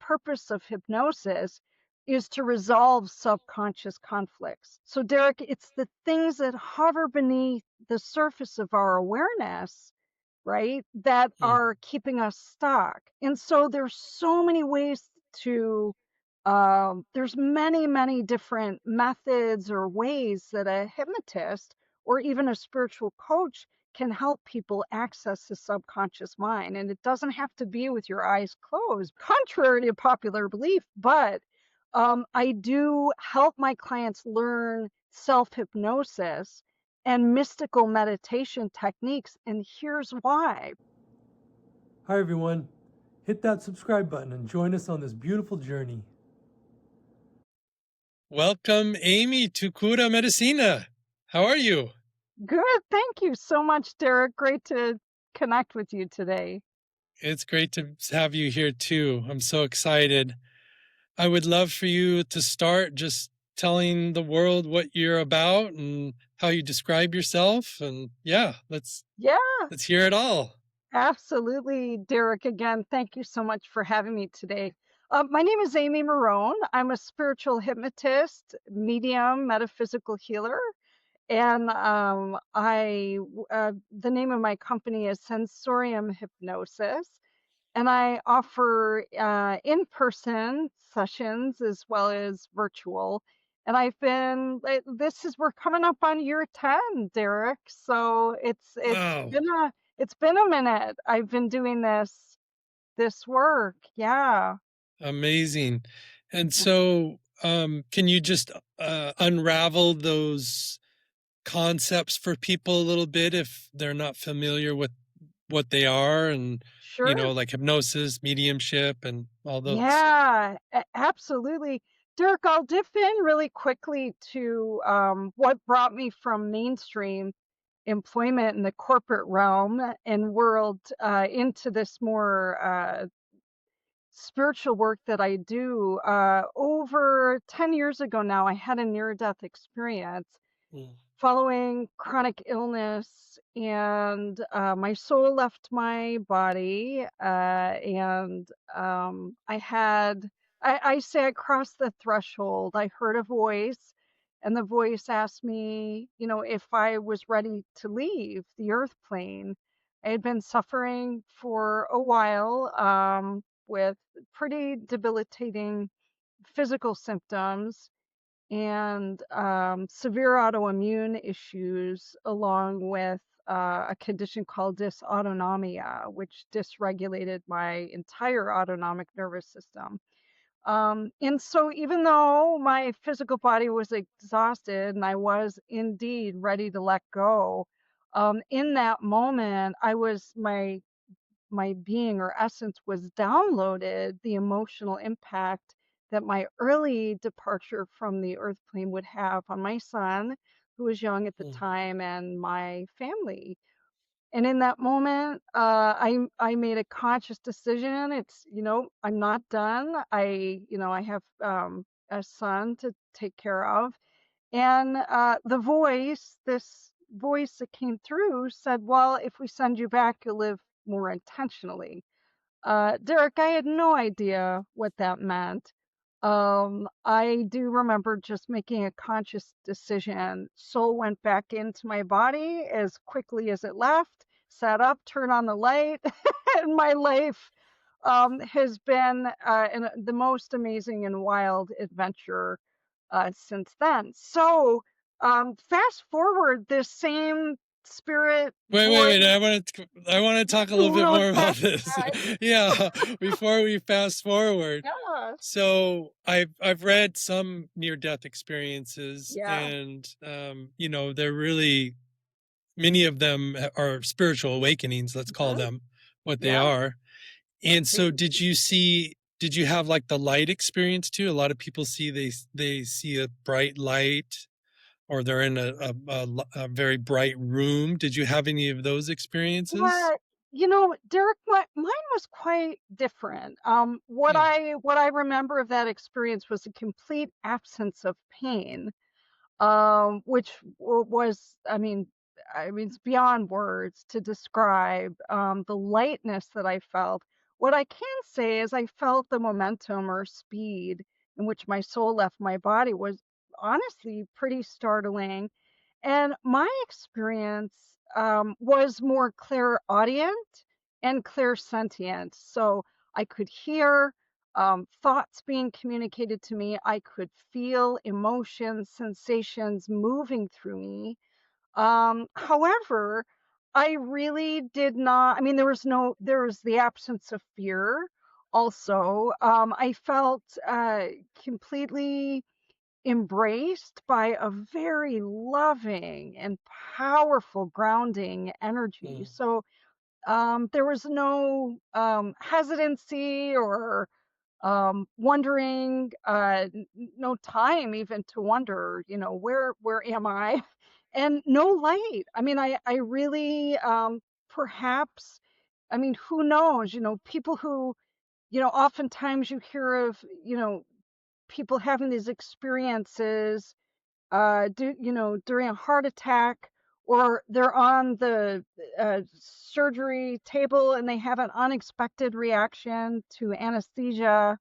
purpose of hypnosis is to resolve subconscious conflicts. So, Derek, it's the things that hover beneath the surface of our awareness, right, that Mm. are keeping us stuck. And so there's so many ways to, there's many different methods or ways that a hypnotist or even a spiritual coach can help people access the subconscious mind. And it doesn't have to be with your eyes closed, contrary to popular belief, but I do help my clients learn self hypnosis and mystical meditation techniques. And here's why. Hi everyone, hit that subscribe button and join us on this beautiful journey. Welcome, Amy, to Cura Medicina. How are you? Good. Thank you so much, Derek. Great to connect with you today. It's great to have you here too. I'm so excited. I would love for you to start just telling the world what you're about and how you describe yourself. And yeah, let's Yeah, hear it all. absolutely, Derek. Again, thank you so much for having me today. My name is Amy Marohn. I'm a spiritual hypnotist, medium, metaphysical healer. And the name of my company is Sensorium Hypnosis. And I offer in-person sessions as well as virtual. And we're coming up on year 10, Derek. So Wow, it's been a minute. I've been doing this work. Yeah. amazing. And so, can you just unravel those concepts for people a little bit if they're not familiar with what they are and Sure. like hypnosis, mediumship, and all those? Yeah, absolutely. Dirk, I'll dip in really quickly to what brought me from mainstream employment in the corporate realm and world into this more spiritual work that I do. Over 10 years ago now, I had a near-death experience Mm. following chronic illness, and my soul left my body, and I say I crossed the threshold. I heard a voice, and the voice asked me, if I was ready to leave the earth plane. I had been suffering for a while with pretty debilitating physical symptoms and severe autoimmune issues, along with a condition called dysautonomia, which dysregulated my entire autonomic nervous system. And so, even though my physical body was exhausted and I was indeed ready to let go, in that moment, my being or essence was downloaded the emotional impact that my early departure from the earth plane would have on my son, who was young at the Mm. time, and my family. And in that moment, I made a conscious decision. I'm not done. I have a son to take care of, and this voice that came through said, "Well, if we send you back, you'll live more intentionally." Derek, I had no idea what that meant. I do remember just making a conscious decision. Soul went back into my body as quickly as it left, sat up, turned on the light, and my life has been the most amazing and wild adventure since then. So, fast forward, this same spirit Wait. voice. I want to talk a little bit Real more about fast, this. guys. Yeah, before we fast forward. Yeah. So I've read some near death experiences, Yeah. and they're really, many of them are spiritual awakenings. Let's call Mhm. them what they Yeah. are. And so, Indeed. did you have like the light experience too? A lot of people they see a bright light, or they're in a very bright room. Did you have any of those experiences? Yeah, Derek, mine was quite different. Hmm. What I remember of that experience was a complete absence of pain, which was, I mean, it's beyond words to describe. The lightness that I felt What I can say is I felt the momentum or speed in which my soul left my body was honestly pretty startling. And my experience was more clairaudient and clairsentient. So I could hear thoughts being communicated to me. I could feel emotions, sensations moving through me. However, I really did not, I mean, there was the absence of fear also. I felt completely embraced by a very loving and powerful grounding energy. Mm. So there was no hesitancy or wondering, no time even to wonder, where am I? And no light. I mean, I really, perhaps, I mean, who knows, people who, oftentimes you hear of, people having these experiences, during a heart attack, or they're on the surgery table and they have an unexpected reaction to anesthesia,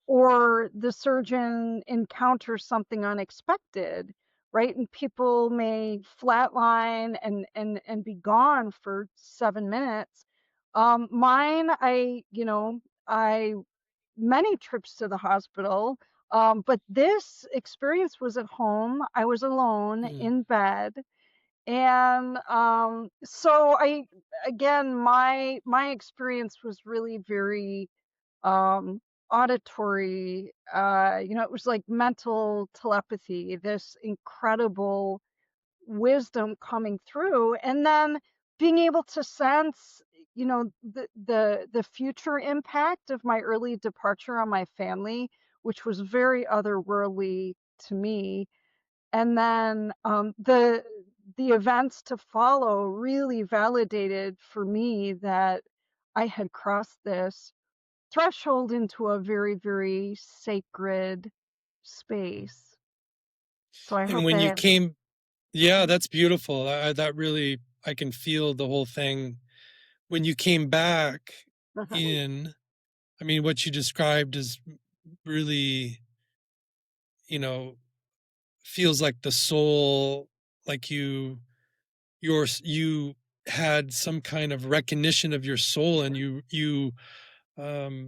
or the surgeon encounters something unexpected, right? And people may flatline and be gone for 7 minutes. Mine, I many trips to the hospital, but this experience was at home. I was alone Mm. in bed, and so I again my experience was really very um auditory. It was like mental telepathy, this incredible wisdom coming through, and then being able to sense, the future impact of my early departure on my family, which was very otherworldly to me. And then the events to follow really validated for me that I had crossed this threshold into a very, very sacred space. So I And hope when you that. came, yeah, Mhm, that's beautiful. That really, I can feel the whole thing. When you came back mhm. in, I mean, what you described is really, you know, feels like the soul, like you had some kind of recognition of your soul, and you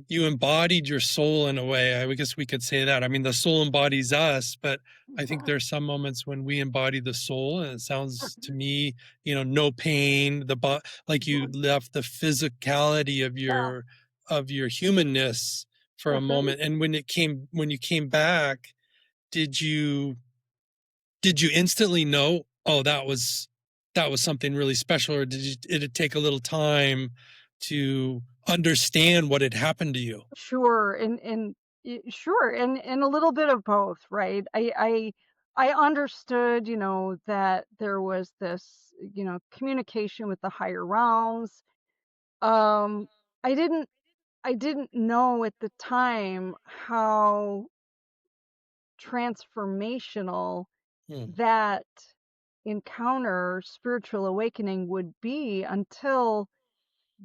embodied your soul in a way. I guess we could say that. I mean, the soul embodies us, but I think Mhm, there's some moments when we embody the soul, and it sounds to mhm, me, no pain, like you mhm. left the physicality Yeah. of your humanness for a Mhm. moment. And when you came back, did you did you instantly know, oh, that was something really special, or did it take a little time to understand what had happened to you? Sure, sure, and a little bit of both, right? I understood, that there was this, communication with the higher realms. Um, I didn't I didn't know at the time how transformational Hmm. that encounter, spiritual awakening, would be until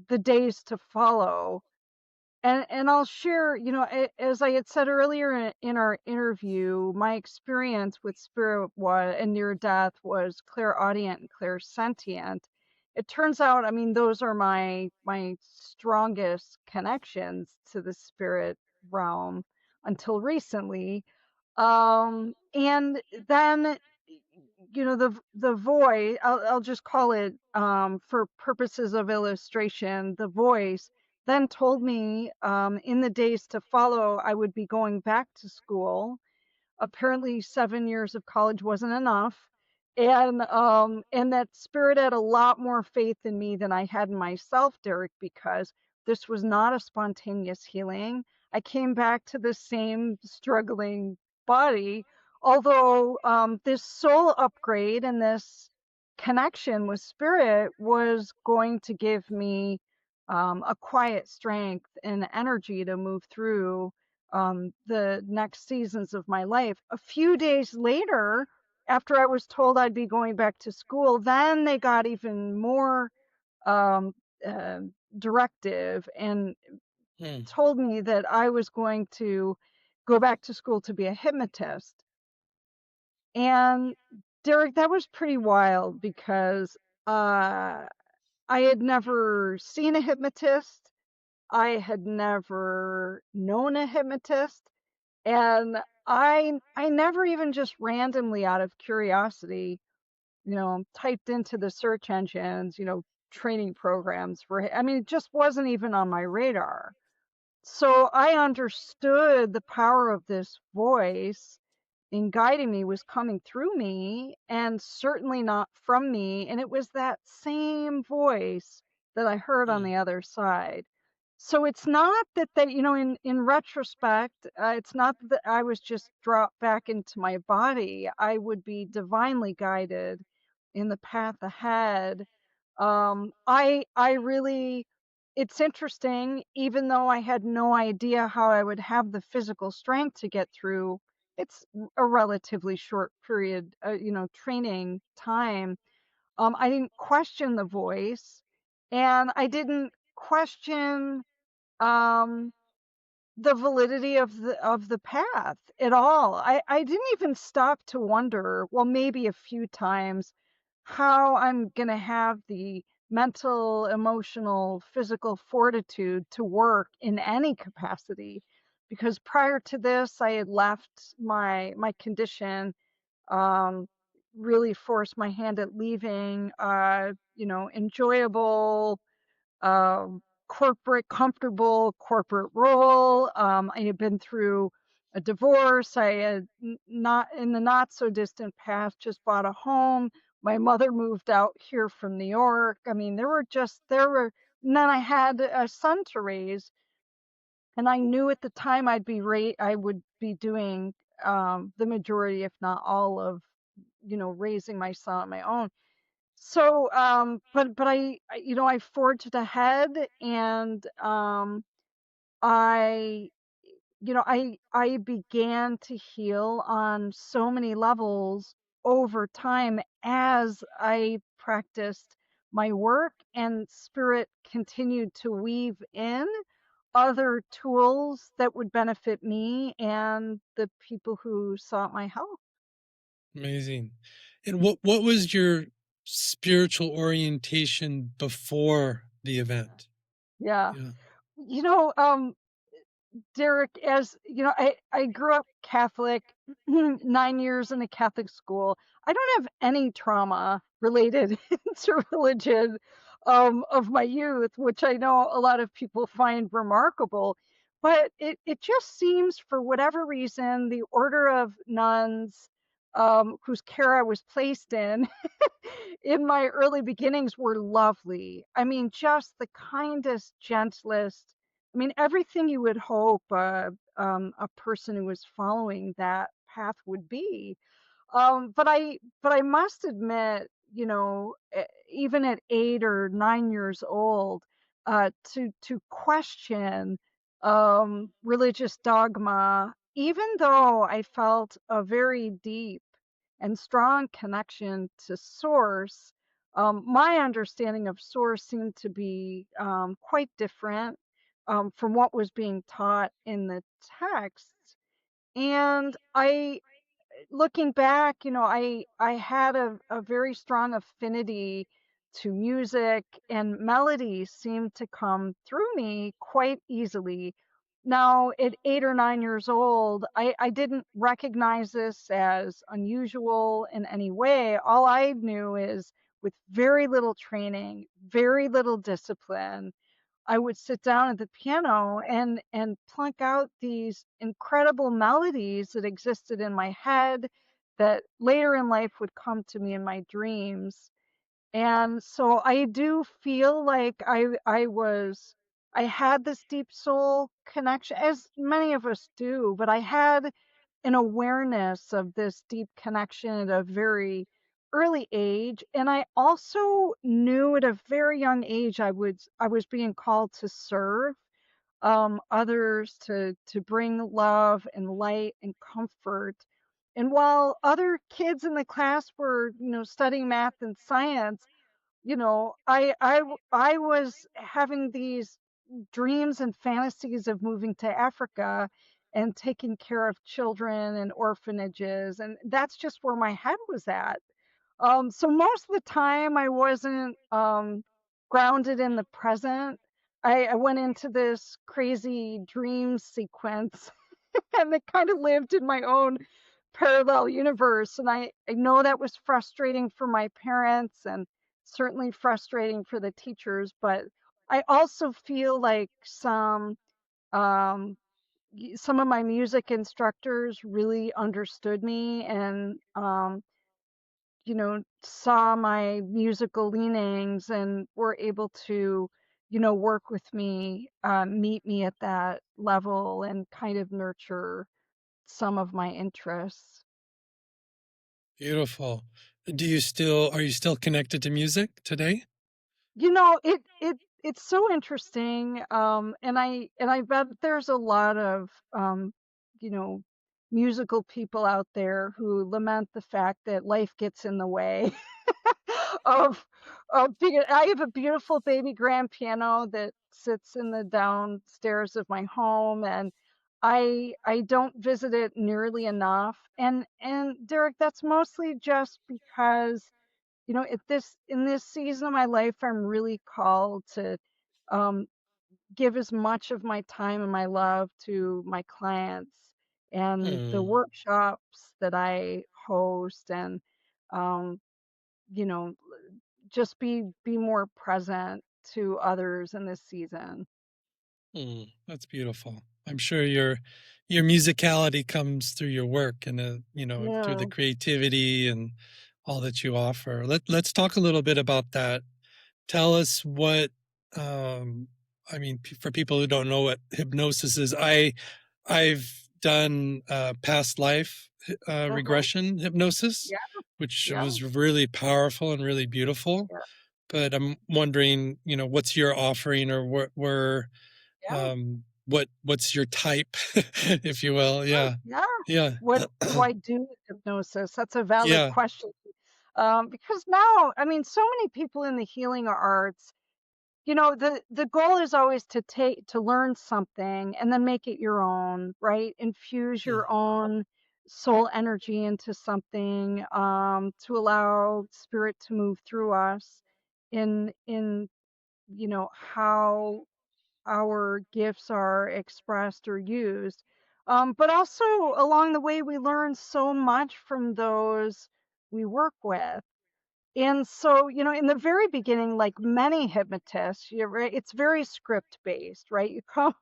the days to follow. And I'll share, as I had said earlier in our interview, my experience with spirit was and near death was clairaudient and clairsentient. It turns out, I mean, those are my strongest connections to the spirit realm until recently. And then, the voice, I'll just call it, for purposes of illustration, the voice then told me, in the days to follow, I would be going back to school. Apparently 7 years of college wasn't enough, and that spirit had a lot more faith in me than I had in myself, Derek, because this was not a spontaneous healing. I came back to the same struggling body, although this soul upgrade and this connection with spirit was going to give me a quiet strength and energy to move through the next seasons of my life. A few days later, after I was told I'd be going back to school, then they got even more um, uh, directive and Mm, told me that I was going to go back to school to be a hypnotist. And Derek, that was pretty wild because uh, I had never seen a hypnotist. I had never known a hypnotist. And I never even just randomly out of curiosity, typed into the search engines, training programs for, I mean, it just wasn't even on my radar. So I understood the power of this voice in guiding me was coming through me and certainly not from me. And it was that same voice that I heard on mm, the other side. So it's not that in retrospect, it's not that I was just dropped back into my body. I would be divinely guided in the path ahead. I really, it's interesting, even though I had no idea how I would have the physical strength to get through, it's a relatively short period, training time. I didn't question the voice, and I didn't question um, the validity of the path at all. I didn't even stop to wonder, well, maybe a few times, how I'm going to have the mental, emotional, physical fortitude to work in any capacity. Because prior to this, I had left my condition, um, really forced my hand at leaving, enjoyable, um, comfortable corporate role. I had been through a divorce. I had not in the not so distant past just bought a home. My mother moved out here from New York. I mean, and then I had a son to raise, and I knew at the time I would be doing the majority, if not all, of raising my son on my own. So, but I forged ahead, and I, I began to heal on so many levels over time as I practiced my work, and spirit continued to weave in other tools that would benefit me and the people who sought my help. amazing. And what was your spiritual orientation before the event? Yeah. Yeah. You know, um, Derek, as you know, I grew up Catholic, 9 years in a Catholic school. I don't have any trauma related to religion of my youth, which I know a lot of people find remarkable. But it just seems, for whatever reason, the order of nuns, whose care I was placed in my early beginnings, were lovely. I mean, just the kindest, gentlest. I mean, everything you would hope a person who was following that path would be. But I must admit, even at 8 or 9 years old, to question religious dogma, even though I felt a very deep and strong connection to Source. My understanding of Source seemed to be quite different from what was being taught in the texts. And looking back, I had a very strong affinity to music, and melodies seemed to come through me quite easily. Now, at 8 or 9 years old, I didn't recognize this as unusual in any way. All I knew is, with very little training, very little discipline, I would sit down at the piano and plunk out these incredible melodies that existed in my head, that later in life would come to me in my dreams. And so I do feel like I had this deep soul connection, as many of us do, but I had an awareness of this deep connection at a very early age. And I also knew at a very young age I was being called to serve others, to bring love and light and comfort. And while other kids in the class were, studying math and science, I was having these dreams and fantasies of moving to Africa and taking care of children and orphanages. And that's just where my head was at. So most of the time I wasn't grounded in the present. I went into this crazy dream sequence and it kind of lived in my own parallel universe. And I know that was frustrating for my parents and certainly frustrating for the teachers, but I also feel like um, some of my music instructors really understood me and saw my musical leanings and were able to, work with me, meet me at that level and kind of nurture some of my interests. Beautiful. Are you still connected to music today? It's so interesting. And I bet there's a lot of you know, musical people out there who lament the fact that life gets in the way of being. I have a beautiful baby grand piano that sits in the downstairs of my home, and I don't visit it nearly enough. And Derek, that's mostly just because in this season of my life, I'm really called to um, give as much of my time and my love to my clients and the Hmm. workshops that I host, and um, you know, just be more present to others in this season. That's beautiful. I'm sure your musicality comes through your work and through Yeah. the creativity and all that you offer. Let's talk a little bit about that. Tell us what um for people who don't know what hypnosis is. I've done past life Uh-huh. regression hypnosis, Yeah. which Yeah. was really powerful and really beautiful. Yeah. But I'm wondering, what's your offering, or where Yeah. what's your type, if you will? Sure. Yeah. Yeah. Yeah. What do I do with hypnosis? That's a valid Yeah. question. Because now, I mean, so many people in the healing arts, the goal is always to learn something and then make it your own, right? Infuse Mm, your own soul energy into something, to allow spirit to move through us in how our gifts are expressed or used. But also along the way, we learn so much from those we work with. And so, in the very beginning, like many hypnotists, right, it's very script based, right? You come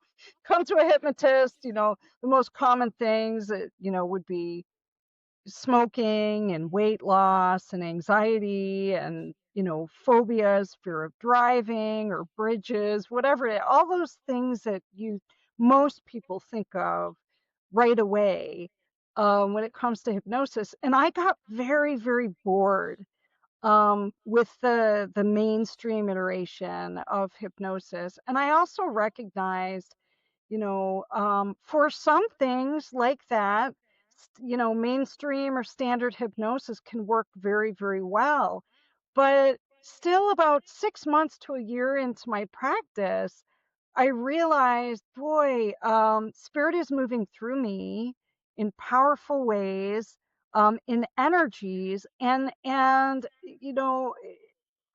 come to a hypnotist, the most common things that, would be smoking and weight loss and anxiety and phobias, fear of driving or bridges, whatever all those things that you most people think of right away when it comes to hypnosis. And I got very, very bored with the mainstream iteration of hypnosis. And I also recognized, for some things like that, mainstream or standard hypnosis can work very, very well. But still, about 6 months to a year into my practice, I realized, boy, spirit is moving through me in powerful ways, in energies, and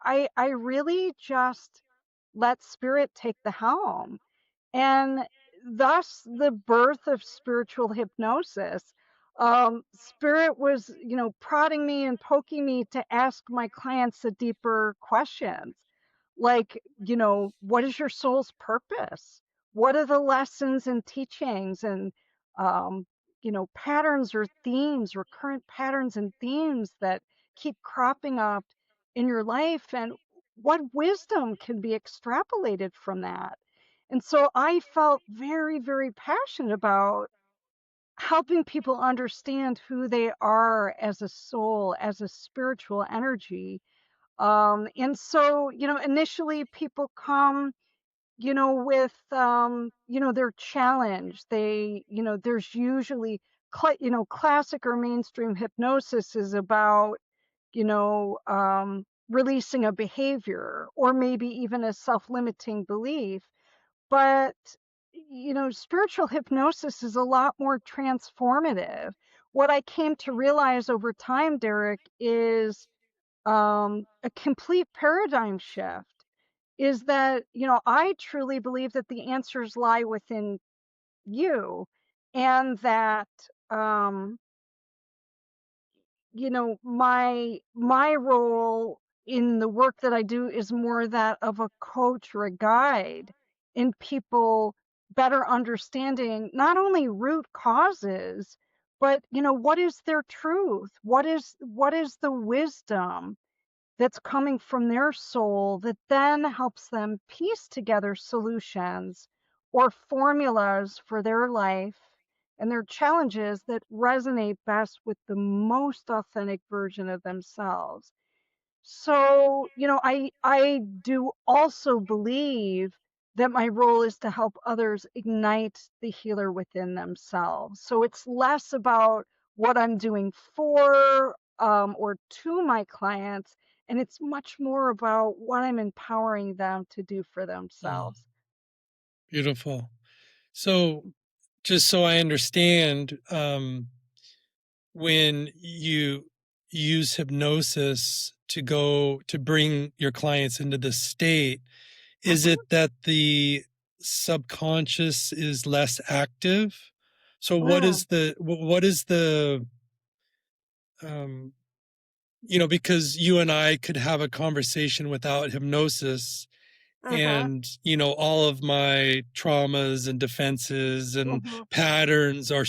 I really just let spirit take the helm, and thus the birth of spiritual hypnosis. Spirit was, prodding me and poking me to ask my clients the deeper questions, like, what is your soul's purpose? What are the lessons and teachings and, um, patterns or themes, recurrent patterns and themes that keep cropping up in your life? And what wisdom can be extrapolated from that? And so I felt very, very passionate about helping people understand who they are as a soul, as a spiritual energy. And so, initially people come, with, their challenge. There's usually, classic or mainstream hypnosis is about, releasing a behavior or maybe even a self limiting belief. But, you know, spiritual hypnosis is a lot more transformative. What I came to realize over time, Derek, is a complete paradigm shift. Is that, you know, I truly believe that the answers lie within you, and that, um, you know, my role in the work that I do is more that of a coach or a guide in people better understanding not only root causes, but, you know, what is their truth? What is the wisdom that's coming from their soul that then helps them piece together solutions or formulas for their life and their challenges that resonate best with the most authentic version of themselves. So, you know, I do also believe that my role is to help others ignite the healer within themselves. So it's less about what I'm doing for or to my clients, and it's much more about what I'm empowering them to do for Mm, themselves. beautiful. So, just so I understand, when you use hypnosis to go to bring your clients into this state, is Hmm. it that the subconscious is less active? So Mm, what is the um because you and I could have a conversation without hypnosis, uh-huh, and all of my traumas and defenses and hmm. patterns are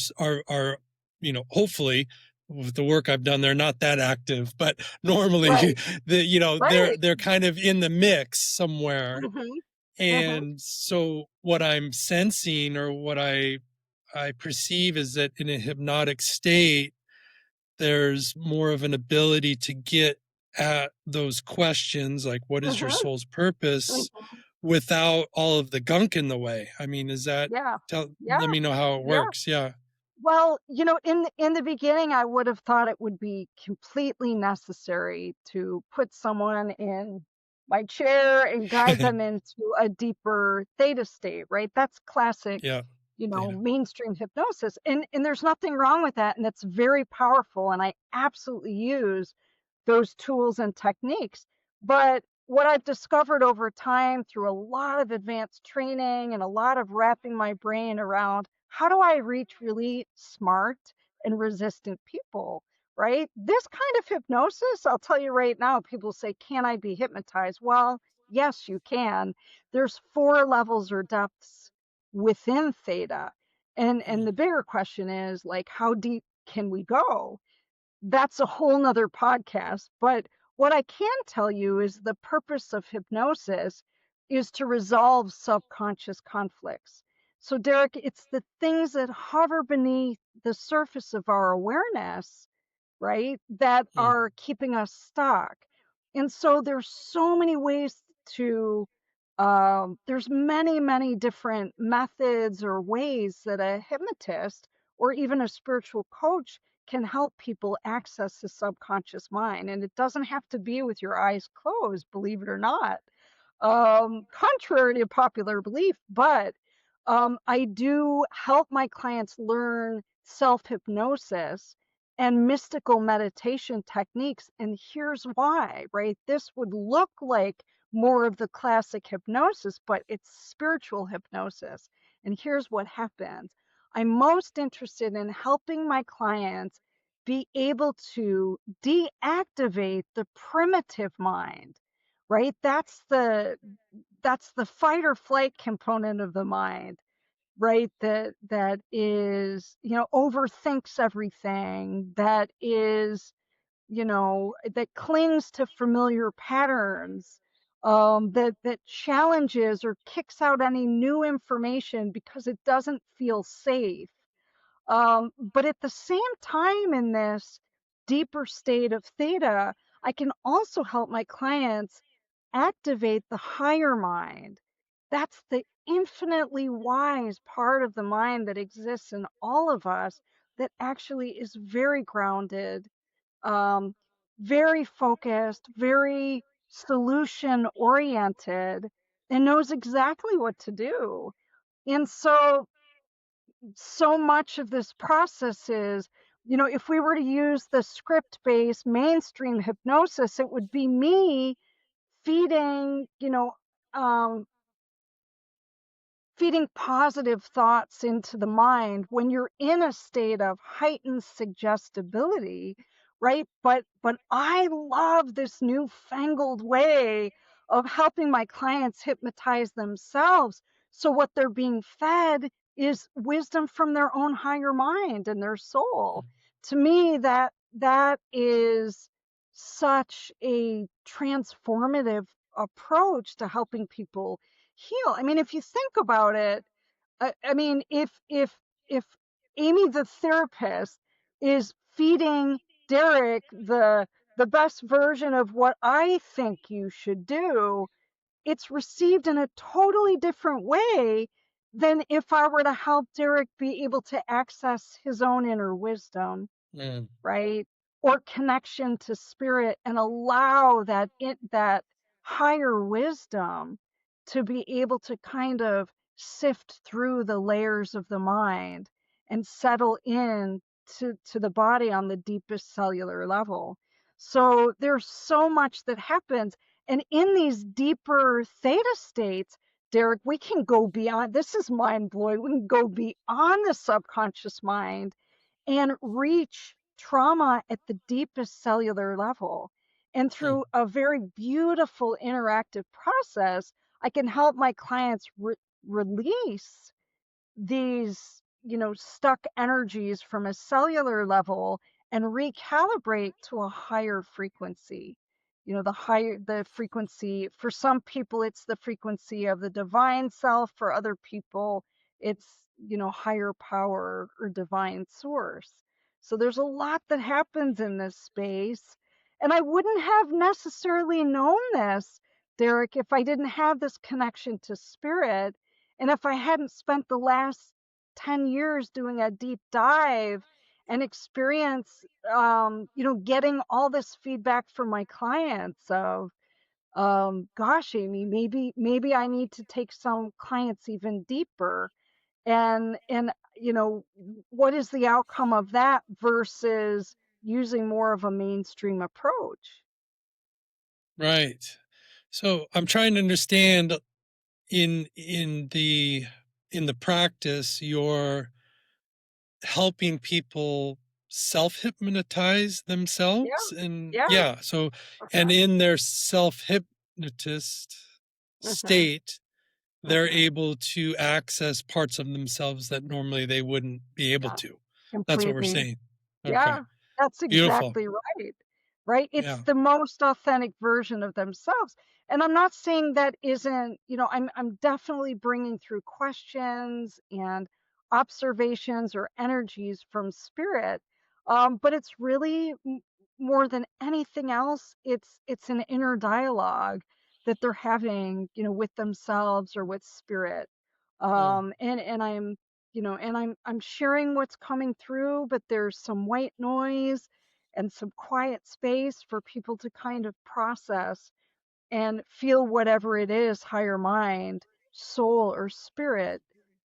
hopefully with the work I've done, they're not that active, but normally Right, they're right. kind of in the mix somewhere. Hmm. Hmm. And so what I'm sensing, or what I perceive, is that in a hypnotic state, there's more of an ability to get at those questions, like what is your Hmm. soul's purpose, without all of the gunk in the way. I mean, is that Yeah, yeah, let me know how it yeah. works. Yeah. Well, you know, in the beginning, I would have thought it would be completely necessary to put someone in my chair and guide them into a deeper theta state, right? That's classic, Yeah. you know, Theta. mainstream hypnosis. And there's nothing wrong with that, and it's very powerful, and I absolutely use those tools and techniques. But what I've discovered over time through a lot of advanced training and a lot of wrapping my brain around how do I reach really smart and resistant people, right? This kind of hypnosis, I'll tell you right now, people say, can I be hypnotized? Well, yes, you can. There's 4 levels or depths within theta. And Mm, the bigger question is like, how deep can we go? That's a whole nother podcast. But what I can tell you is the purpose of hypnosis is to resolve subconscious conflicts. So, Derek, it's the things that hover beneath the surface of our awareness, right, that mm, are keeping us stuck. And so there's so many ways to there's many different methods or ways that a hypnotist or even a spiritual coach can help people access the subconscious mind. And it doesn't have to be with your eyes closed, believe it or not, contrary to popular belief. But I do help my clients learn self hypnosis and mystical meditation techniques. And here's why, right? This would look like more of the classic hypnosis, but it's spiritual hypnosis. And here's what happens. I'm most interested in helping my clients be able to deactivate the primitive mind, right? That's the fight or flight component of the mind, right? That is, you know, overthinks everything, that is, you know, that clings to familiar patterns, that challenges or kicks out any new information because it doesn't feel safe. But at the same time, in this deeper state of theta, I can also help my clients activate the higher mind. That's the infinitely wise part of the mind that exists in all of us that actually is very grounded, um, very focused, very solution oriented. and knows exactly what to do. And so much of this process is, if we were to use the script-based mainstream hypnosis, it would be me feeding, um, feeding positive thoughts into the mind when you're in a state of heightened suggestibility, right? But I love this newfangled way of helping my clients hypnotize themselves. So what they're being fed is wisdom from their own higher mind and their soul. To me, that is such a transformative approach to helping people heal. I mean, if you think about it, I mean, if Amy the therapist is feeding Derek the best version of what I think you should do, it's received in a totally different way than if I were to help Derek be able to access his own inner wisdom, Mm, right? Or connection to spirit, and allow that higher wisdom to be able to kind of sift through the layers of the mind and settle in to the body on the deepest cellular level. So there's so much that happens. And in these deeper theta states, Derek, we can go beyond. This is mind blowing. We can go beyond the subconscious mind and reach trauma at the deepest cellular level. And mm, through a very beautiful interactive process, I can help my clients release these, stuck energies from a cellular level and recalibrate to a higher frequency. The frequency, for some people, it's the frequency of the divine self. For other people, it's, higher power or divine source. So there's a lot that happens in this space. And I wouldn't have necessarily known this, Derek, if I didn't have this connection to spirit, and if I hadn't spent the last 10 years doing a deep dive and experience, getting all this feedback from my clients of, gosh, Amy, maybe I need to take some clients even deeper. And, what is the outcome of that versus using more of a mainstream approach? right. So I'm trying to understand in the practice, you're helping people self-hypnotize Yeah, themselves, and yeah. yeah, so and Uh-huh, in their self-hypnotist uh-huh, state, they're uh-huh. able to access parts of themselves that normally they wouldn't be able Yeah, to. That's what we're completely. saying. Okay, Yeah, that's beautiful. exactly right. Right? It's Yeah. the most authentic version of themselves. And I'm not saying that isn't, I'm definitely bringing through questions and observations or energies from spirit. But it's really more than anything else, it's an inner dialogue that they're having, with themselves or with spirit. Mm, And I'm sharing what's coming through, but there's some white noise and some quiet space for people to kind of process and feel whatever it is higher mind, soul, or spirit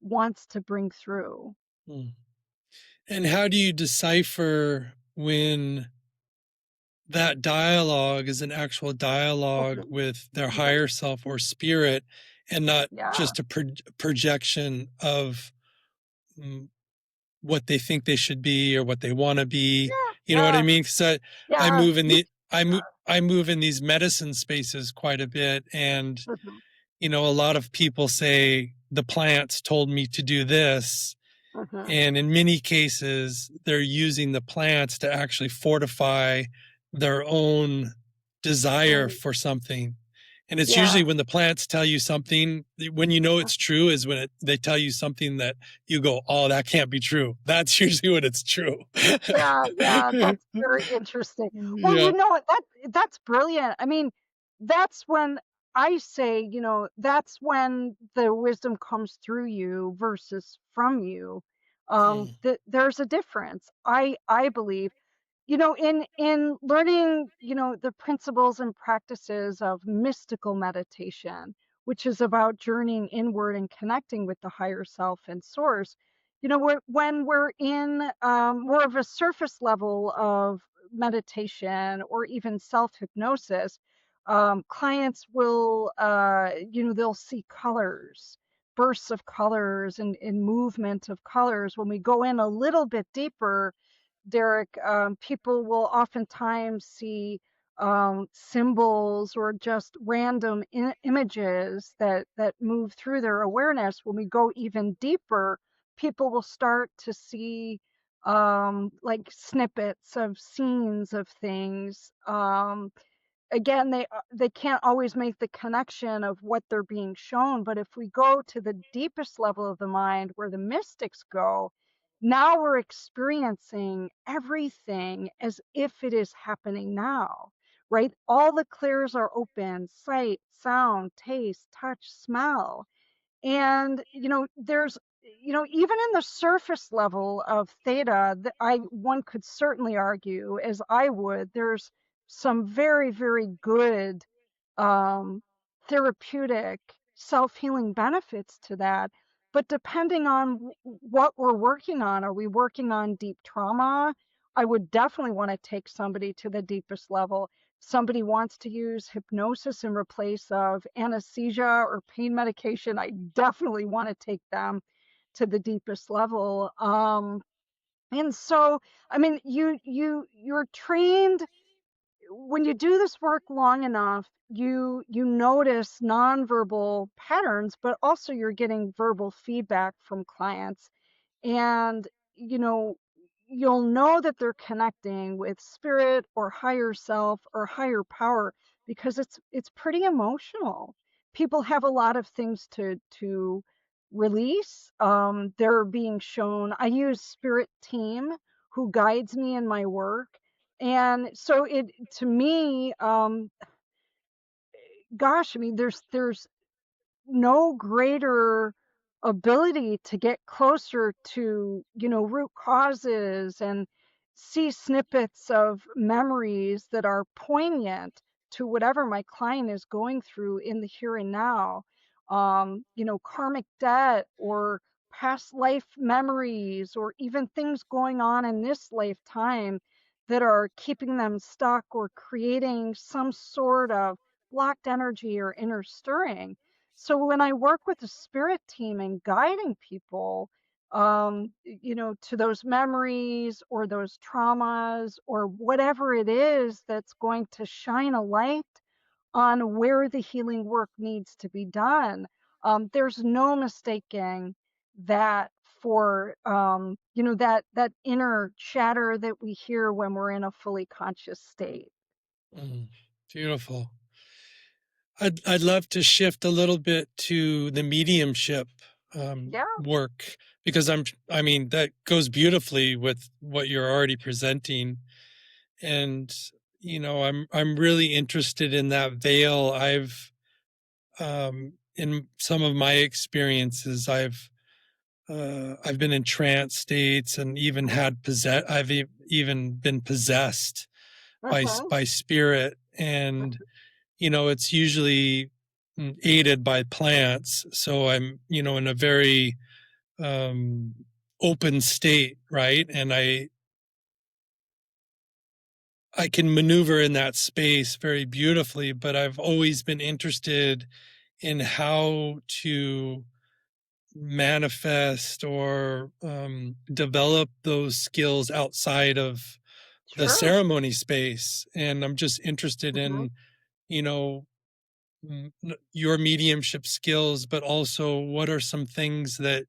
wants to bring through. mm. And how do you decipher when that dialogue is an actual dialogue Mhm, with their mhm. higher self or spirit, and not Yeah, just a projection of mm, what they think they should be or what they want to be? yeah, You know what I yeah, mean? So I yeah. move in You, the I move in these medicine spaces quite a bit, and mhm, a lot of people say the plants told me to do this, mhm, and in many cases, they're using the plants to actually fortify their own desire right. for something. And it's usually Yeah, when the plants tell you something, when you know it's true, is when they tell you something that you go, oh, that can't be true. That's usually when it's true. yeah, yeah, that's very interesting. Well, Yeah. that's brilliant. I mean, that's when I say, that's when the wisdom comes through you versus from you. Mm, That there's a difference. I believe, in learning, the principles and practices of mystical meditation, which is about journeying inward and connecting with the higher self and source. You know, when we're in more of a surface level of meditation or even self hypnosis, clients will, they'll see colors, bursts of colors, and movement of colors. When we go in a little bit deeper, Derek, people will oftentimes see symbols or just random images that move through their awareness. When we go even deeper, people will start to see like snippets of scenes of things. Again, they can't always make the connection of what they're being shown, but if we go to the deepest level of the mind where the mystics go, now we're experiencing everything as if it is happening now, right? All the clairs are open: sight, sound, taste, touch, smell. And there's, even in the surface level of theta, I one could certainly argue, as I would, there's some very, very good um, therapeutic self-healing benefits to that. But depending on what we're working on, are we working on deep trauma? I would definitely want to take somebody to the deepest level. Somebody wants to use hypnosis in replace of anesthesia or pain medication, I definitely want to take them to the deepest level. And so, I mean, you're trained. When you do this work long enough, you notice nonverbal patterns, but also you're getting verbal feedback from clients. And you know you'll know that they're connecting with spirit or higher self or higher power, because it's pretty emotional. People have a lot of things to release. They're being shown. I use spirit team who guides me in my work, and so it to me, gosh, I mean, there's no greater ability to get closer to, root causes and see snippets of memories that are poignant to whatever my client is going through in the here and now. Karmic debt or past life memories, or even things going on in this lifetime that are keeping them stuck or creating some sort of blocked energy or inner stirring. So when I work with the spirit team and guiding people, to those memories or those traumas or whatever it is that's going to shine a light on where the healing work needs to be done, there's no mistaking that for, that inner chatter that we hear when we're in a fully conscious state. Mm, beautiful. I'd love to shift a little bit to the mediumship Yeah. work, because I mean, that goes beautifully with what you're already presenting. And I'm really interested in that veil. In some of my experiences, I've been in trance states and even even been possessed Uh-huh. by spirit. And it's usually aided by plants. So I'm, in a very um, open state, right? And I can maneuver in that space very beautifully, but I've always been interested in how to manifest or develop those skills outside of the Sure. ceremony space. And I'm just interested Hmm. in, you know, your mediumship skills, but also what are some things that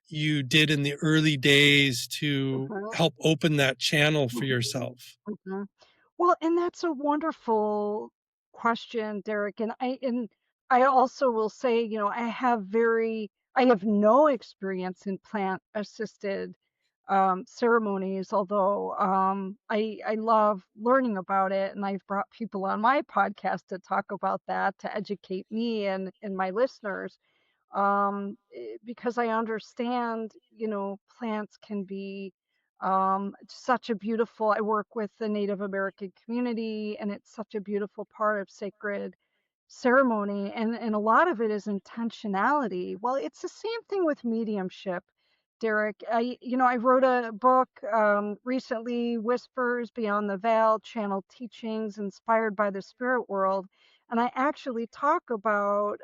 you did in the early days to Hmm. help open that channel for yourself? Hmm. Well, and that's a wonderful question, Derek. And I also will say, I have no experience in plant assisted ceremonies, although I love learning about it, and I've brought people on my podcast to talk about that to educate me and my listeners, because I understand, plants can be such a beautiful. I work with the Native American community, and it's such a beautiful part of sacred ceremony, and a lot of it is intentionality. Well, it's the same thing with mediumship, Derek. I wrote a book recently, Whispers Beyond the Veil, Channel Teachings Inspired by the Spirit World. And I actually talk about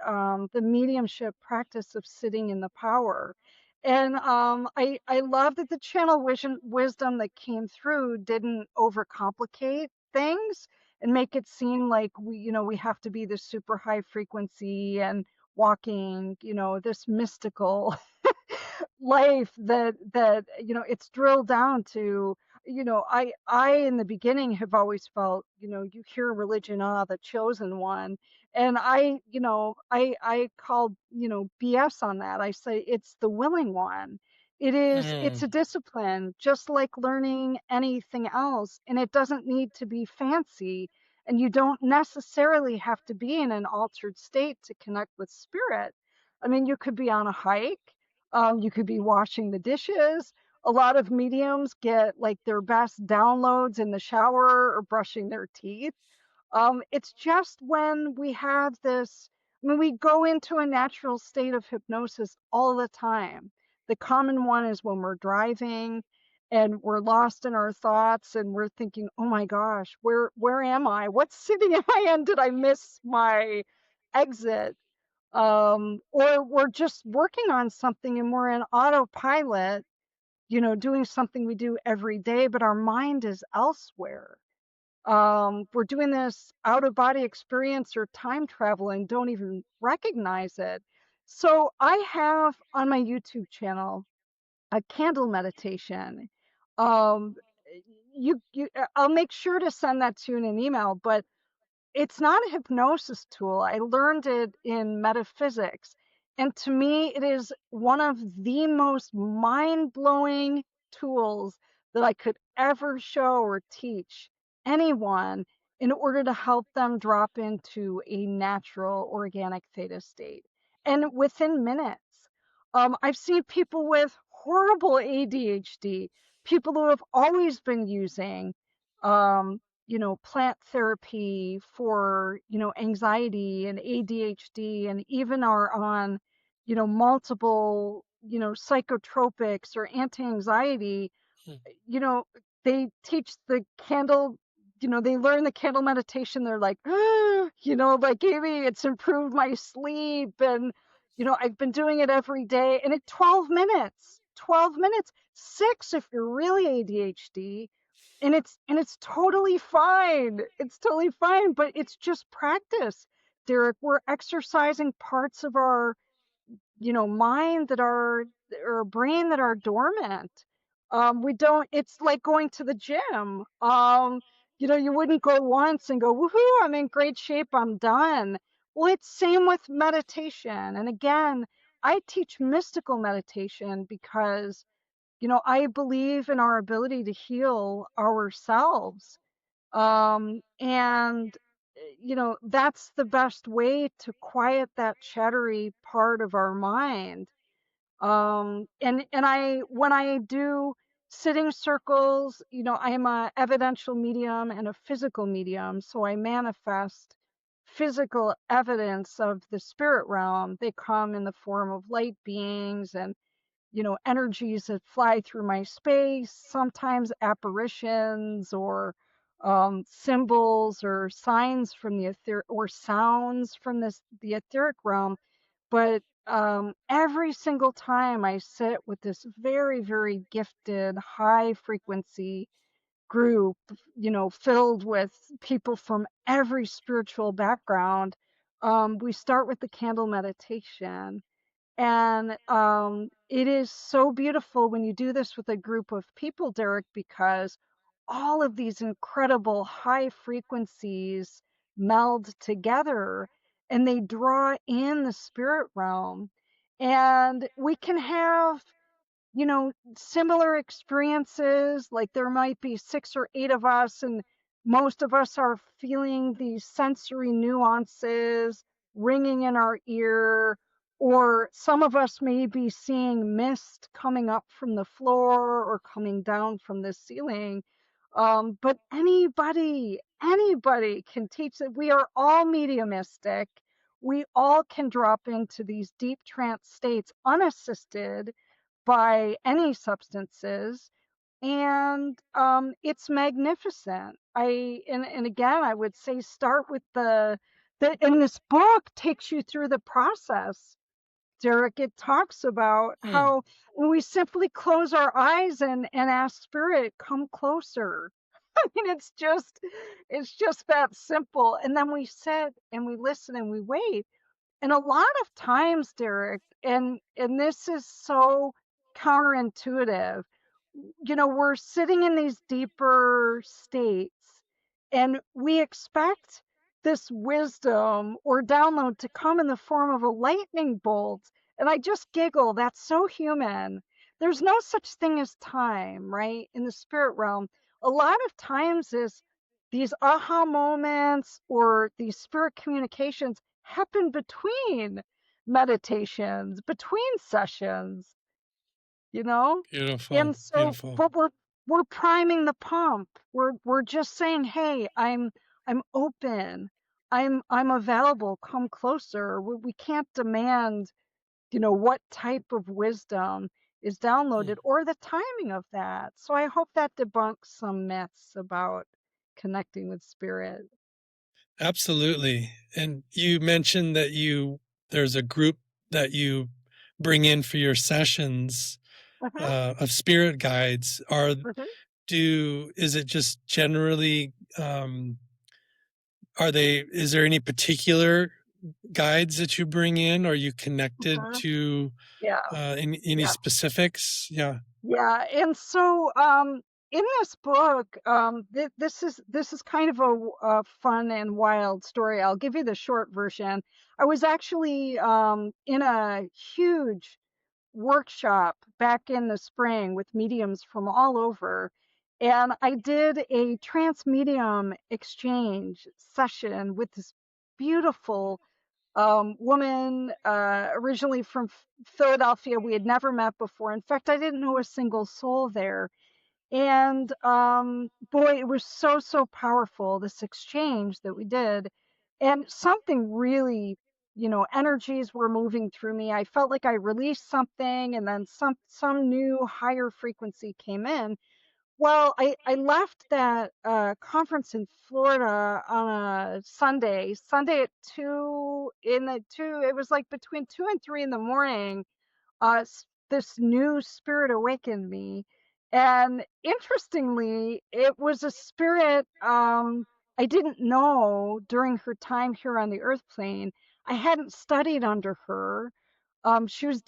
the mediumship practice of sitting in the power. And I love that the channel wisdom that came through didn't overcomplicate things and make it seem like we have to be this super high frequency and walking, this mystical life that it's drilled down to. I in the beginning have always felt, you hear religion, the chosen one, and I called, BS on that. I say it's the willing one. It's Mm, a discipline just like learning anything else, and it doesn't need to be fancy, and you don't necessarily have to be in an altered state to connect with spirit. I mean, you could be on a hike, you could be washing the dishes. A lot of mediums get like their best downloads in the shower or brushing their teeth. It's just when we have this, when we go into a natural state of hypnosis all the time. The common one is when we're driving and we're lost in our thoughts and we're thinking, oh my gosh, where am I? What city am I in? Did I miss my exit? Or we're just working on something and we're in autopilot, doing something we do every day, but our mind is elsewhere. We're doing this out of body experience or time travel and don't even recognize it. So I have on my YouTube channel a candle meditation. Um, I'll make sure to send that to you in an email, but it's not a hypnosis tool. I learned it in metaphysics. And to me, it is one of the most mind blowing tools that I could ever show or teach anyone in order to help them drop into a natural organic theta state. And within minutes, I've seen people with horrible ADHD, people who have always been using um, plant therapy for, anxiety and ADHD, and even are on, multiple, psychotropics or anti-anxiety. mm, you know, they teach the candle, they learn the candle meditation. They're like, like Amy, it's improved my sleep. And, I've been doing it every day. And at 12 minutes, 6 if you're really ADHD. And it's totally fine. It's totally fine, but it's just practice, Derek. We're exercising parts of our mind that are, or brain that are dormant. We don't, it's like going to the gym. You wouldn't go once and go, woohoo, I'm in great shape, I'm done. Well, it's same with meditation. And again, I teach mystical meditation because, I believe in our ability to heal ourselves. And that's the best way to quiet that chattery part of our mind. And I, when I do sitting circles, I am a evidential medium and a physical medium, so I manifest physical evidence of the spirit realm. They come in the form of light beings and, energies that fly through my space, sometimes apparitions or symbols or signs from the ether, or sounds from the etheric realm. But every single time I sit with this very, very gifted, high frequency group, filled with people from every spiritual background, we start with the candle meditation. And it is so beautiful when you do this with a group of people, Derek, because all of these incredible high frequencies meld together and they draw in the spirit realm. And we can have, similar experiences. Like there might be 6 or 8 of us, and most of us are feeling these sensory nuances ringing in our ear, or some of us may be seeing mist coming up from the floor or coming down from the ceiling. But anybody can teach it. We are all mediumistic. We all can drop into these deep trance states unassisted by any substances, and it's magnificent. And again, I would say start with the and this book takes you through the process. Derek, it talks about Hmm, how when we simply close our eyes and ask spirit, come closer. I mean, it's just that simple. And then we sit and we listen and we wait. And a lot of times, Derek, and this is so counterintuitive, we're sitting in these deeper states and we expect this wisdom or download to come in the form of a lightning bolt. And I just giggle. That's so human. There's no such thing as time, right? In the spirit realm, a lot of times is these aha moments or these spirit communications happen between meditations, between sessions, you know? beautiful, And so, beautiful. but we're priming the pump. We're just saying, "Hey, I'm open. I'm available. Come closer." We can't demand, what type of wisdom is Hmm. downloaded or the timing of that. So I hope that debunks some myths about connecting with spirit. Absolutely. And you mentioned that there's a group that you bring in for your sessions Uh-huh, of spirit guides. uh-huh, Is it just generally, is there any particular guides that you bring in? Are you connected uh-huh. to Yeah, any yeah. specifics? Yeah. Yeah, and so in this book, this is kind of a fun and wild story. I'll give you the short version. I was actually in a huge workshop back in the spring with mediums from all over, and I did a trance medium exchange session with this beautiful woman, originally from Philadelphia. We had never met before. In fact, I didn't know a single soul there. And boy, it was so, so powerful, this exchange that we did. And something really, energies were moving through me. I felt like I released something, and then some new higher frequency came in. Well, I left that conference in Florida on a Sunday at 2 in the 2. It was like between 2 and 3 in the morning. This new spirit awakened me, and interestingly, it was a spirit I didn't know during her time here on the Earth plane. I hadn't studied under her. She was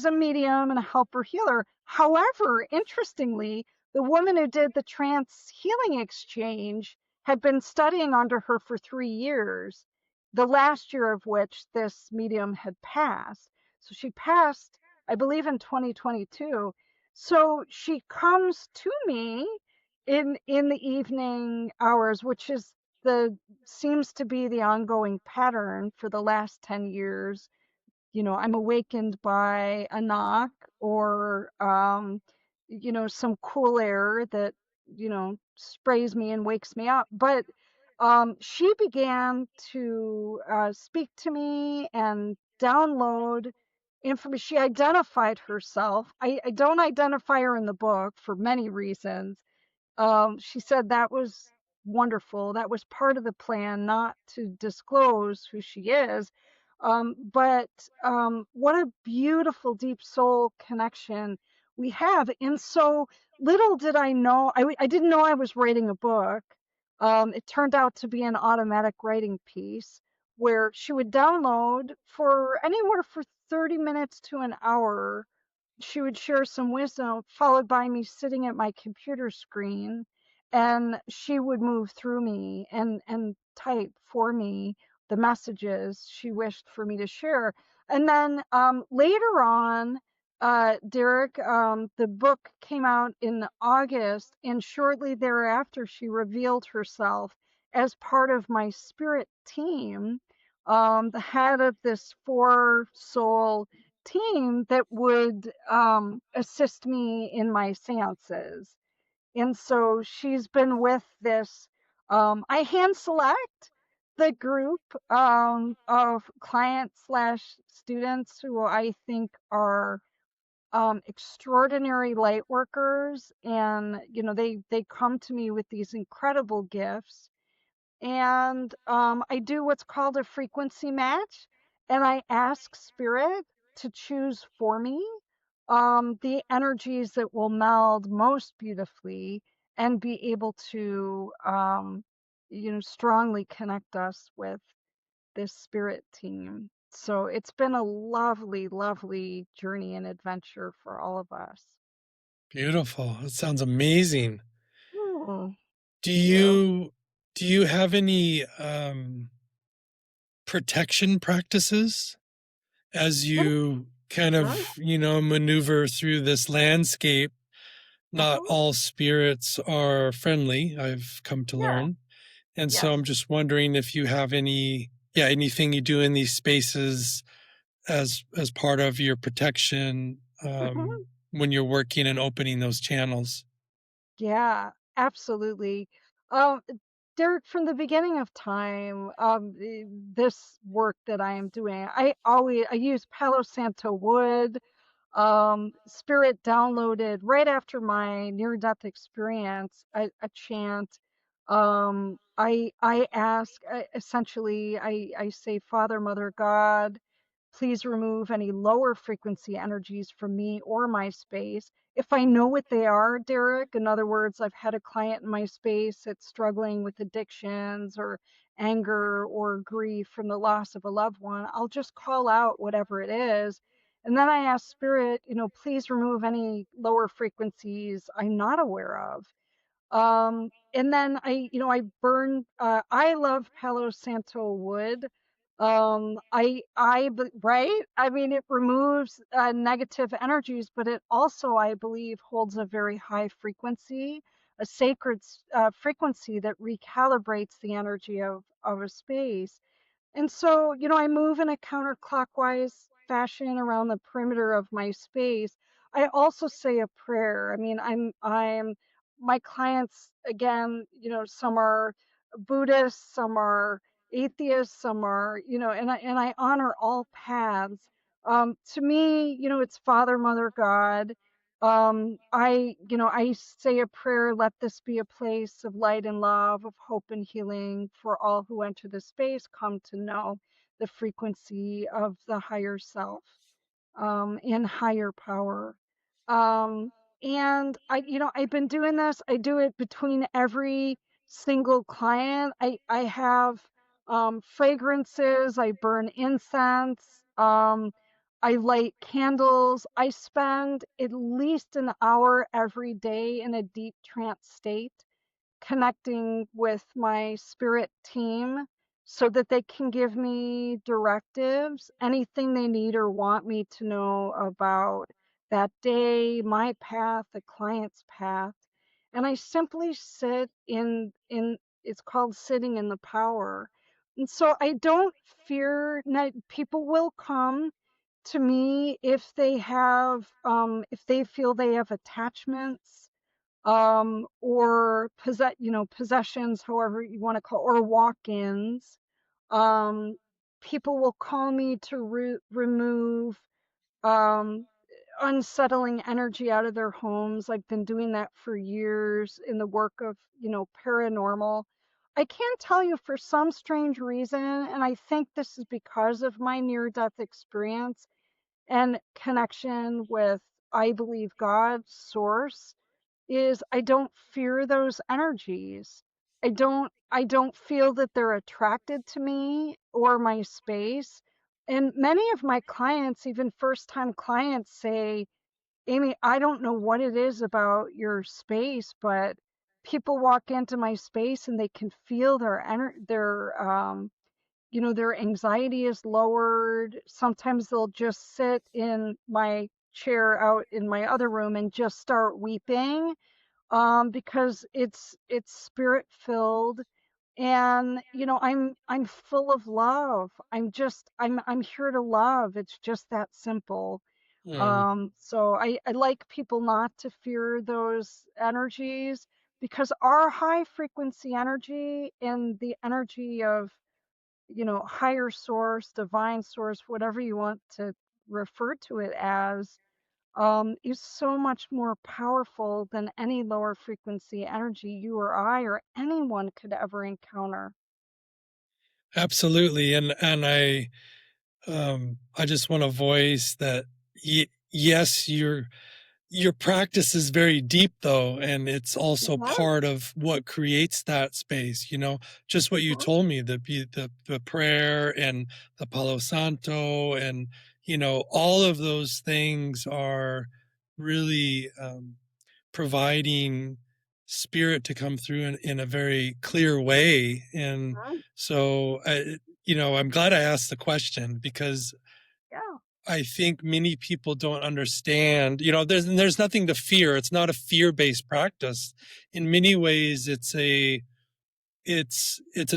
a medium and a helper healer. However, interestingly, the woman who did the trance healing exchange had been studying under her for 3 years, the last year of which this medium had passed. So she passed, I believe, in 2022. So she comes to me in the evening hours, which is the seems to be the ongoing pattern for the last 10 years. I'm awakened by a knock or, some cool air that, sprays me and wakes me up. But she began to speak to me and download information. She identified herself. I don't identify her in the book for many reasons. She said that was wonderful. That was part of the plan, not to disclose who she is. But what a beautiful deep soul connection we have. And so little did I know, I didn't know I was writing a book. It turned out to be an automatic writing piece where she would download for anywhere for 30 minutes to an hour. She would share some wisdom, followed by me sitting at my computer screen, and she would move through me and type for me the messages she wished for me to share. And then later on, Derek, the book came out in August, and shortly thereafter, she revealed herself as part of my spirit team, the head of this four soul team that would assist me in my seances. And so she's been with this. I hand select the group of clients slash students who I think are extraordinary light workers, and they come to me with these incredible gifts, and I do what's called a frequency match, and I ask spirit to choose for me the energies that will meld most beautifully and be able to strongly connect us with this spirit team. So it's been a lovely, lovely journey and adventure for all of us. Beautiful. It sounds amazing. Oh, Do thank you. you have any protection practices as Sure. you kind Sure. of, maneuver through this landscape? Not Uh-huh. all spirits are friendly, I've come to Yeah. learn. And so Yes. I'm just wondering if you have anything you do in these spaces as part of your protection, Mhm. when you're working and opening those channels. Yeah, absolutely. Um, Derek, from the beginning of time, this work that I am doing, I use Palo Santo wood. Spirit downloaded right after my near-death experience a chant. I ask, essentially, I say, Father, Mother, God, please remove any lower frequency energies from me or my space. If I know what they are, Derek, in other words, I've had a client in my space that's struggling with addictions or anger or grief from the loss of a loved one, I'll just call out whatever it is. And then I ask Spirit, please remove any lower frequencies I'm not aware of. And then I burn, I love Palo Santo wood. Right? I mean, it removes negative energies, but it also, I believe, holds a very high frequency, a sacred frequency that recalibrates the energy of a space. And so, I move in a counterclockwise fashion around the perimeter of my space. I also say a prayer. I mean, my clients, again, some are Buddhists, some are atheists, some are, and I honor all paths. To me, it's Father, Mother, God. I say a prayer, let this be a place of light and love, of hope and healing for all who enter the space, come to know the frequency of the higher self, and higher power. Um, and I've been doing this. I do it between every single client. I have fragrances. I burn incense. I light candles. I spend at least an hour every day in a deep trance state, connecting with my spirit team so that they can give me directives, anything they need or want me to know about that day, my path, the client's path. And I simply sit in it's called sitting in the power. And so I don't fear people will come to me if they feel they have attachments, or possessions, however you want to call, or walk-ins. um People will call me to remove um unsettling energy out of their homes. I've been doing that for years in the work of paranormal. I can tell you, for some strange reason, and I think this is because of my near death experience and connection with, I believe, God, source, is I don't fear those energies. I don't feel that they're attracted to me or my space. And many of my clients, even first time clients, say, Amy, I don't know what it is about your space, but people walk into my space and they can feel their anxiety is lowered. Sometimes they'll just sit in my chair out in my other room and just start weeping, because it's spirit filled. And I'm full of love. I'm here to love. It's just that simple. Mm, So I like people not to fear those energies, because our high frequency energy and the energy of, higher source, divine source, whatever you want to refer to it as, is so much more powerful than any lower frequency energy you or I or anyone could ever encounter. absolutely. And I just want to voice that yes, your practice is very deep though, and it's also Yes, part of what creates that space, just what you yes, told me, the prayer and the Palo Santo, and all of those things are really providing spirit to come through in a very clear way. And yes, so I'm glad I asked the question, because yeah. I think many people don't understand, there's nothing to fear. It's not a fear-based practice. In many ways, it's an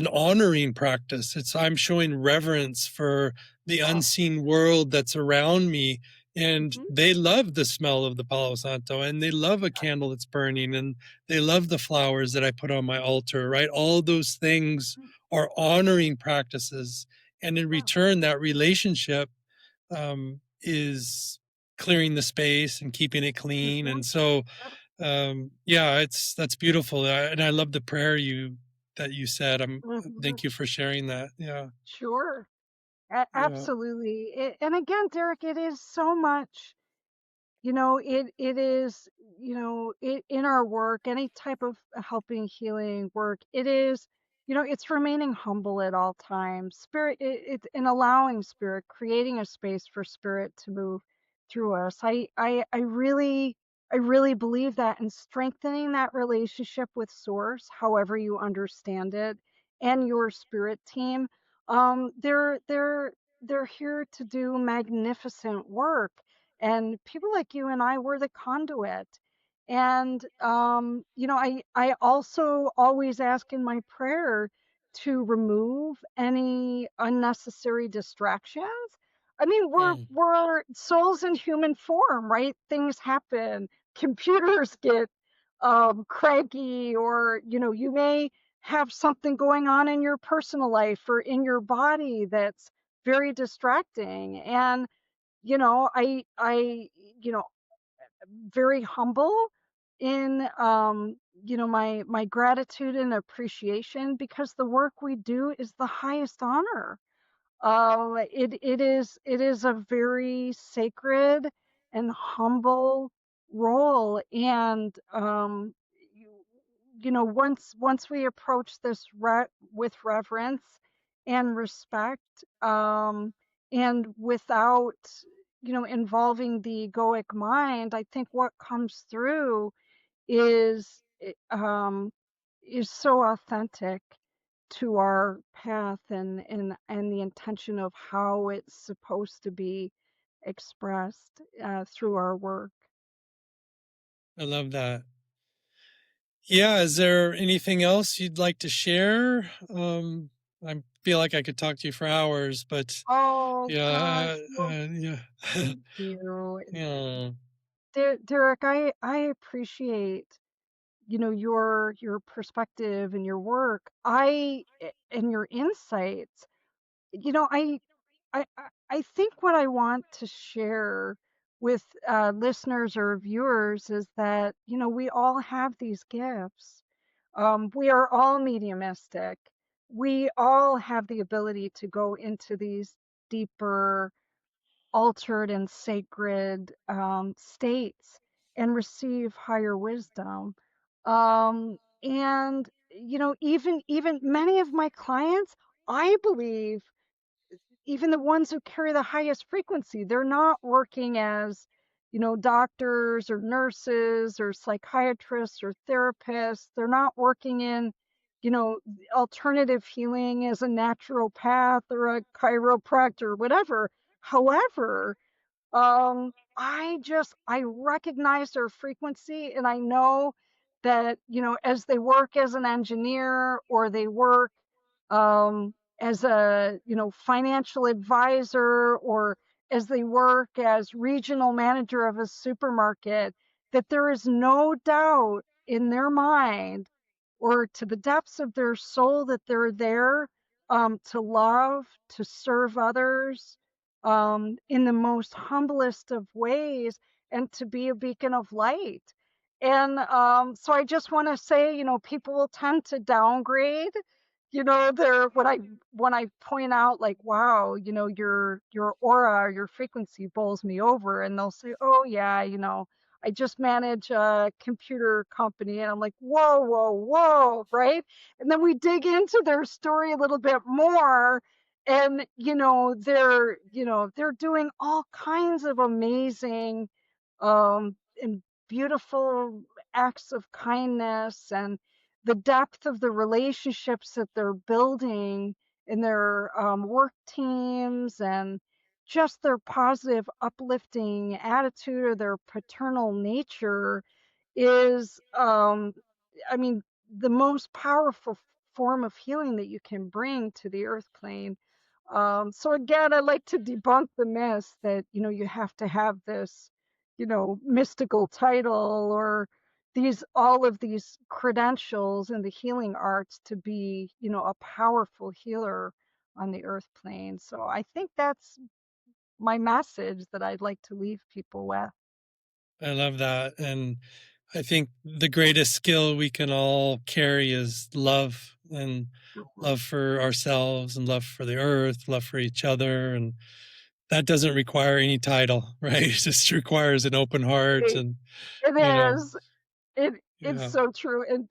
honoring practice. It's I'm showing reverence for the Oh, unseen world that's around me, and mhm, they love the smell of the Palo Santo, and they love a candle that's burning, and they love the flowers that I put on my altar, right? All those things mhm, are honoring practices, and in yeah, return, that relationship is clearing the space and keeping it clean. mhm, And so, yeah, yeah, that's beautiful. And I love the prayer that you said. mhm. Thank you for sharing that. Yeah, Sure. yeah, Absolutely. And again, Derek, it is so much. It is, in our work, any type of helping healing work, it is, it's remaining humble at all times. Spirit, it's in allowing spirit, creating a space for spirit to move through us. I really believe that, and strengthening that relationship with source, however you understand it, and your spirit team, they're here to do magnificent work, and people like you and I were the conduit. And I also always ask in my prayer to remove any unnecessary distractions. I mean, we're mm, we're souls in human form, right? Things happen. Computers get cranky, or you may have something going on in your personal life or in your body that's very distracting. And I very humble in my gratitude and appreciation, because the work we do is the highest honor. It is a very sacred and humble role. And once we approach this with reverence and respect, and without involving the egoic mind, I think what comes through is is so authentic to our path, and the intention of how it's supposed to be expressed through our work. I love that. Yeah, is there anything else you'd like to share? I feel like I could talk to you for hours, but Oh gosh, yeah, well, yeah, thank you. yeah. Derek, I appreciate your perspective and your work. And your insights. You know, I think what I want to share with listeners or viewers is that we all have these gifts. We are all mediumistic. We all have the ability to go into these deeper, altered, and sacred states and receive higher wisdom. And even many of my clients, I believe, even the ones who carry the highest frequency, they're not working as, doctors or nurses or psychiatrists or therapists. They're not working in, you know, alternative healing as a naturopath or a chiropractor or whatever. However, I recognize their frequency, and I know that, as they work as an engineer, or they work as a, financial advisor, or as they work as regional manager of a supermarket, that there is no doubt in their mind or to the depths of their soul that they're there to love, to serve others in the most humblest of ways, and to be a beacon of light. And so I just want to say, people will tend to downgrade, their when I point out like, wow, your aura, your frequency bowls me over, and they'll say, oh yeah, I just manage a computer company. And I'm like, whoa, whoa, whoa, right? And then we dig into their story a little bit more. And, they're doing all kinds of amazing and beautiful acts of kindness, and the depth of the relationships that they're building in their work teams, and just their positive, uplifting attitude or their paternal nature is, I mean, the most powerful form of healing that you can bring to the earth plane. So again, I like to debunk the myth that, you have to have this, mystical title or all of these credentials in the healing arts to be, a powerful healer on the earth plane. So I think that's my message that I'd like to leave people with. I love that. And I think the greatest skill we can all carry is love, and Mhm. love for ourselves and love for the earth, love for each other. And that doesn't require any title, right? It just requires an open heart It, and, you it know, is. It's yeah. so true. And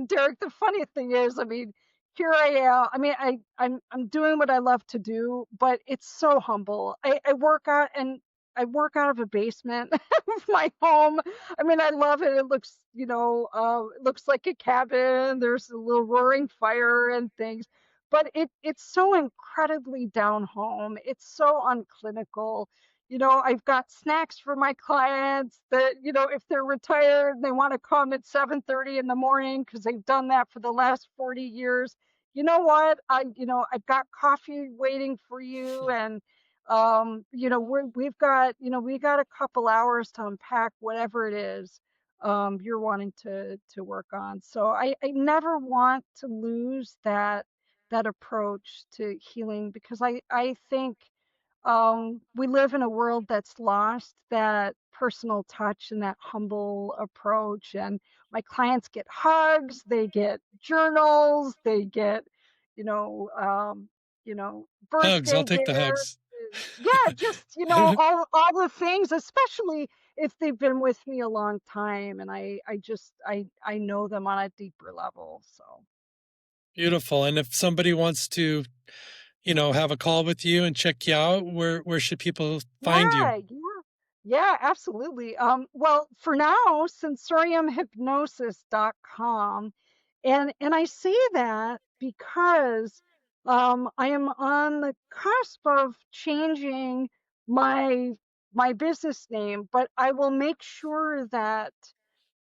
Derek, the funny thing is, I mean, here I am. I mean, I'm doing what I love to do, but it's so humble. I work out of a basement of my home. I mean, I love it. It looks, it looks like a cabin. There's a little roaring fire and things, but it's so incredibly down home. It's so unclinical. I've got snacks for my clients that, if they're retired, they want to come at 7:30 in the morning because they've done that for the last 40 years. You know what? I've got coffee waiting for you. And, we got a couple hours to unpack whatever it is, you're wanting to work on. So I never want to lose that approach to healing, because I think we live in a world that's lost that personal touch and that humble approach. And my clients get hugs, they get journals, they get, you know, um, Hugs. I'll birthday take the gifts. hugs. Yeah, just, all the things, especially if they've been with me a long time and I know them on a deeper level. So Beautiful. And if somebody wants to, have a call with you and check you out, where should people find you? yeah, yeah, yeah, absolutely. Well, for now, sensoriumhypnosis.com. And I say that because I am on the cusp of changing my my business name, but I will make sure that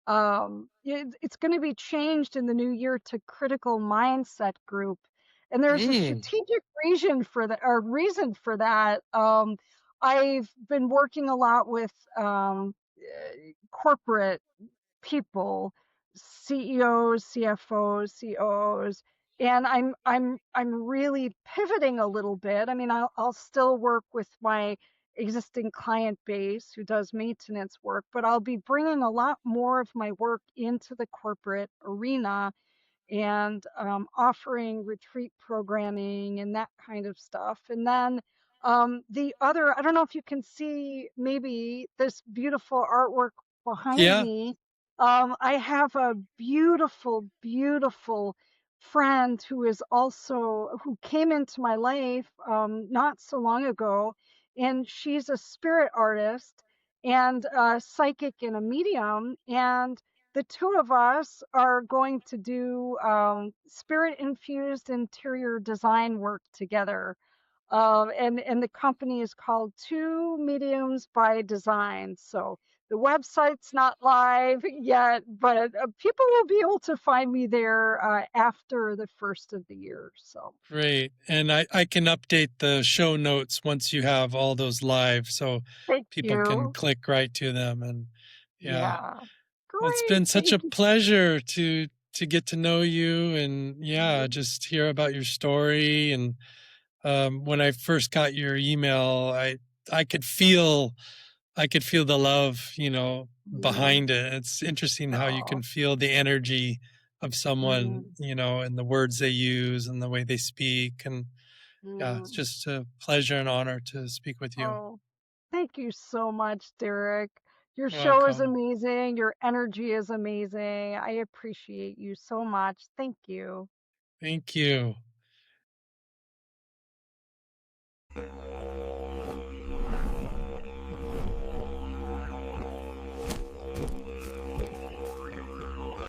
it's going to be changed in the new year to Critical Mindset Group. And there's a Mm. strategic reason for that, or reason for that. I've been working a lot with corporate people, CEOs, CFOs, COOs, and I'm really pivoting a little bit. I mean, I'll still work with my existing client base who does maintenance work, but I'll be bringing a lot more of my work into the corporate arena, and offering retreat programming and that kind of stuff. And then the other, I don't know if you can see maybe this beautiful artwork behind Yeah. me. I have a beautiful, beautiful friend who came into my life not so long ago, and she's a spirit artist and a psychic and a medium. And the two of us are going to do spirit infused interior design work together. And the company is called Two Mediums by Design. So The website's not live yet, but people will be able to find me there after the first of the year. So Great. And I can update the show notes once you have all those live so thank people can you. click right to them. And yeah, Yeah. well, it's Great. been such Thank a you. pleasure to get to know you and yeah, Mm, just hear about your story. And when I first got your email, I could feel the love, mm, behind it. It's interesting how you oh, can feel the energy of someone, mm, and the words they use and the way they speak. And yeah, it's mm. just a pleasure and honor to speak with you. Oh, thank you so much, Derek. Your show is Welcome. amazing. Your energy is amazing. I appreciate you so much. Thank you. Thank you.